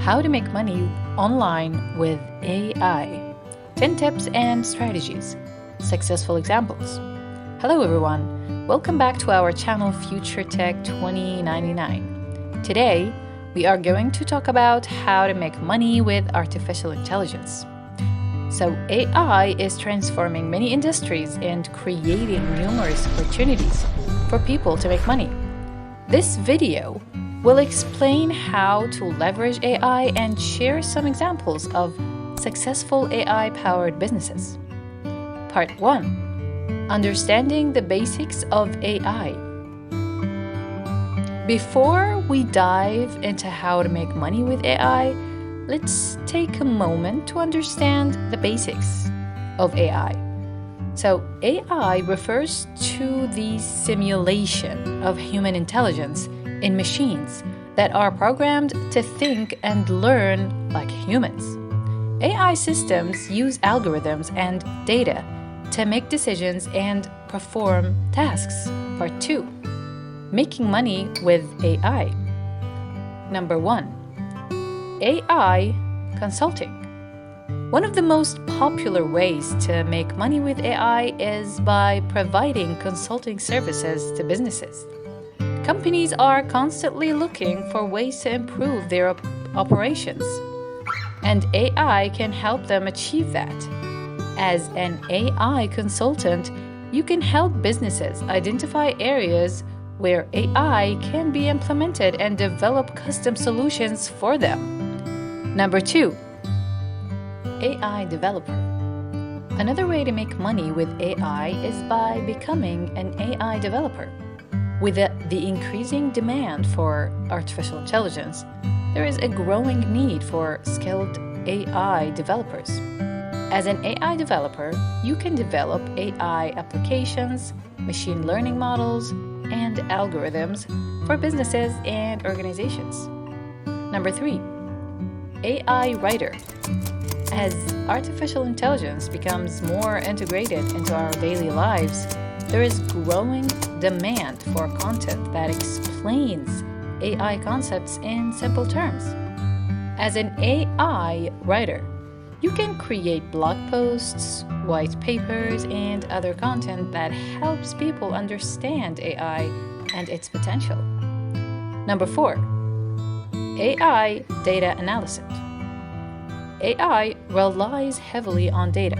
How to make money online with AI. 10 tips and strategies. Successful examples. Hello everyone. Welcome back to our channel Future Tech 2099. Today, we are going to talk about how to make money with artificial intelligence. So AI is transforming many industries and creating numerous opportunities for people to make money. This video will explain how to leverage AI and share some examples of successful AI-powered businesses. Part 1. Understanding the basics of AI. Before we dive into how to make money with AI, let's take a moment to understand the basics of AI. So, AI refers to the simulation of human intelligence in machines that are programmed to think and learn like humans. AI systems use algorithms and data to make decisions and perform tasks. Part 2. Making money with AI. Number 1. AI consulting. One of the most popular ways to make money with AI is by providing consulting services to businesses. Companies are constantly looking for ways to improve their operations, and AI can help them achieve that. As an AI consultant, you can help businesses identify areas where AI can be implemented and develop custom solutions for them. Number 2. AI developer. Another way to make money with AI is by becoming an AI developer. With the increasing demand for artificial intelligence, there is a growing need for skilled AI developers. As an AI developer, you can develop AI applications, machine learning models, and algorithms for businesses and organizations. Number 3. AI writer. As artificial intelligence becomes more integrated into our daily lives, there is growing demand for content that explains AI concepts in simple terms. As an AI writer, you can create blog posts, white papers, and other content that helps people understand AI and its potential. Number 4. AI data analysis. AI relies heavily on data,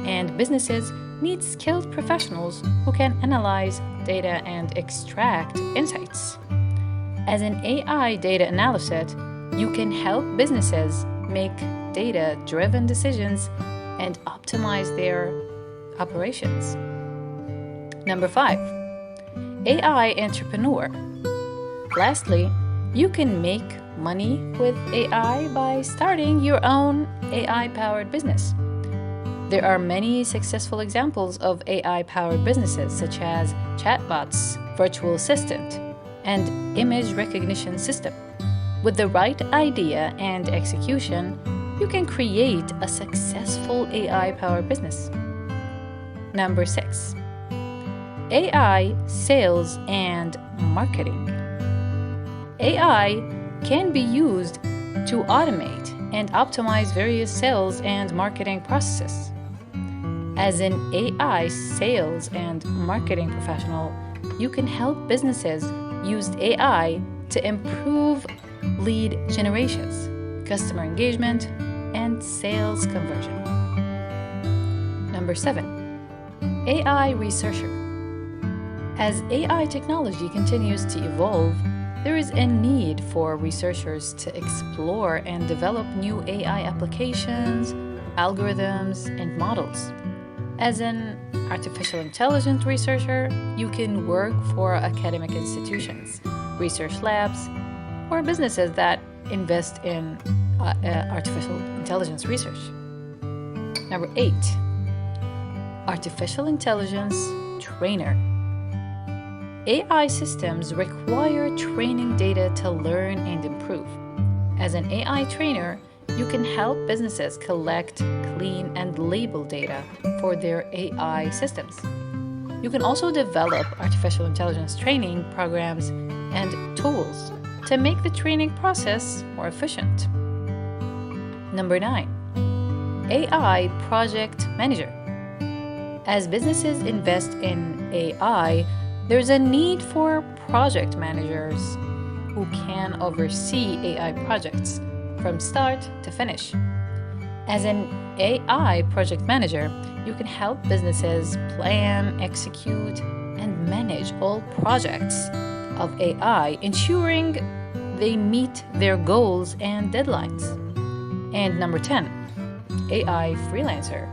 and businesses need skilled professionals who can analyze data and extract insights. As an AI data analyst, you can help businesses make data-driven decisions and optimize their operations. Number 5. AI entrepreneur. Lastly, you can make money with AI by starting your own AI-powered business. There are many successful examples of AI-powered businesses such as chatbots, virtual assistant, and image recognition system. With the right idea and execution, you can create a successful AI-powered business. Number 6. AI sales and marketing. AI can be used to automate and optimize various sales and marketing processes. As an AI sales and marketing professional, you can help businesses use AI to improve lead generations, customer engagement, and sales conversion. Number 7. AI researcher. As AI technology continues to evolve, there is a need for researchers to explore and develop new AI applications, algorithms, and models. As an artificial intelligence researcher, you can work for academic institutions, research labs, or businesses that invest in artificial intelligence research. Number 8. Artificial intelligence trainer. AI systems require training data to learn and improve. As an AI trainer, you can help businesses collect, clean, and label data for their AI systems. You can also develop artificial intelligence training programs and tools to make the training process more efficient. Number 9, AI Project Manager. As businesses invest in AI, there's a need for project managers who can oversee AI projects from start to finish. As an AI project manager, you can help businesses plan, execute, and manage all projects of AI, ensuring they meet their goals and deadlines. And number 10, AI Freelancer.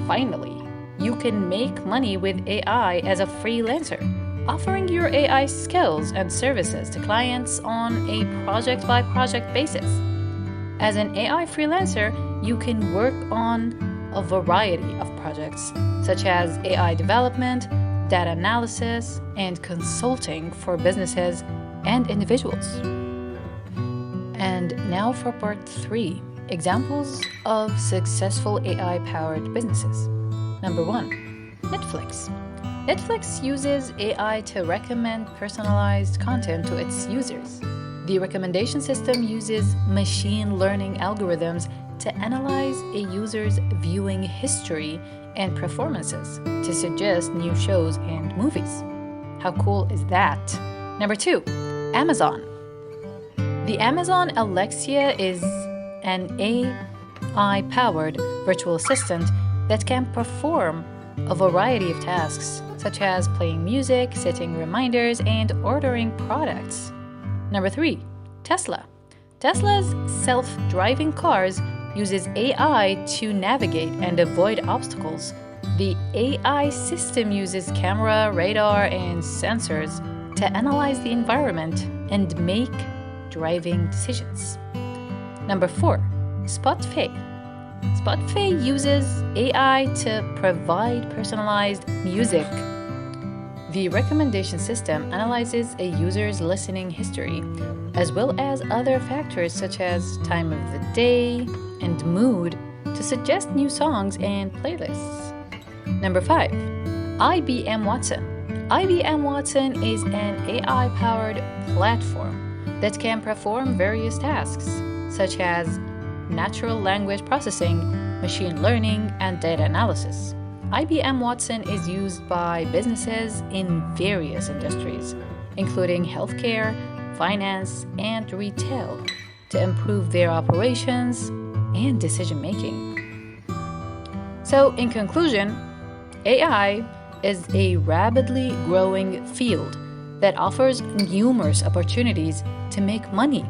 Finally, you can make money with AI as a freelancer, offering your AI skills and services to clients on a project-by-project basis. As an AI freelancer, you can work on a variety of projects, such as AI development, data analysis, and consulting for businesses and individuals. And now for part 3, examples of successful AI-powered businesses. Number 1, Netflix. Netflix uses AI to recommend personalized content to its users. The recommendation system uses machine learning algorithms to analyze a user's viewing history and preferences to suggest new shows and movies. How cool is that? Number 2, Amazon. The Amazon Alexa is an AI-powered virtual assistant that can perform a variety of tasks, such as playing music, setting reminders, and ordering products. Number 3, Tesla. Tesla's self-driving cars uses AI to navigate and avoid obstacles. The AI system uses camera, radar, and sensors to analyze the environment and make driving decisions. Number 4, Spotify. Spotify uses AI to provide personalized music. The recommendation system analyzes a user's listening history, as well as other factors such as time of the day and mood to suggest new songs and playlists. Number 5, IBM Watson. IBM Watson is an AI-powered platform that can perform various tasks, such as natural language processing, machine learning, and data analysis. IBM Watson is used by businesses in various industries, including healthcare, finance, and retail, to improve their operations and decision-making. So, in conclusion, AI is a rapidly growing field that offers numerous opportunities to make money.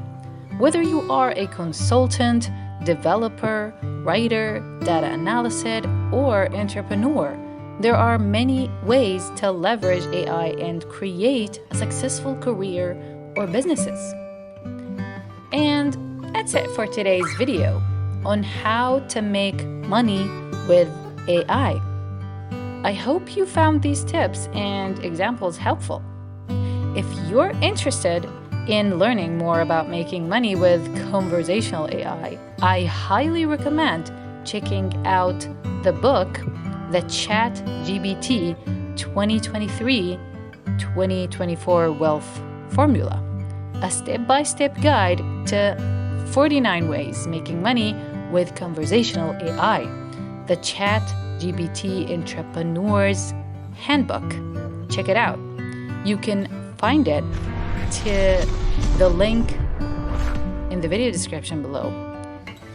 Whether you are a consultant, developer, writer, data analyst, or entrepreneur, there are many ways to leverage AI and create a successful career or businesses. And that's it for today's video on how to make money with AI. I hope you found these tips and examples helpful. If you're interested in learning more about making money with conversational AI, I highly recommend checking out the book, The ChatGPT 2023-2024 Wealth Formula, a step-by-step guide to 49 ways making money with conversational AI, the ChatGPT Entrepreneur's Handbook. Check it out. You can find it to the link in the video description below.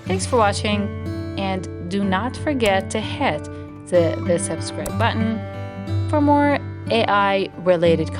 Thanks for watching, and do not forget to hit the subscribe button for more AI related content.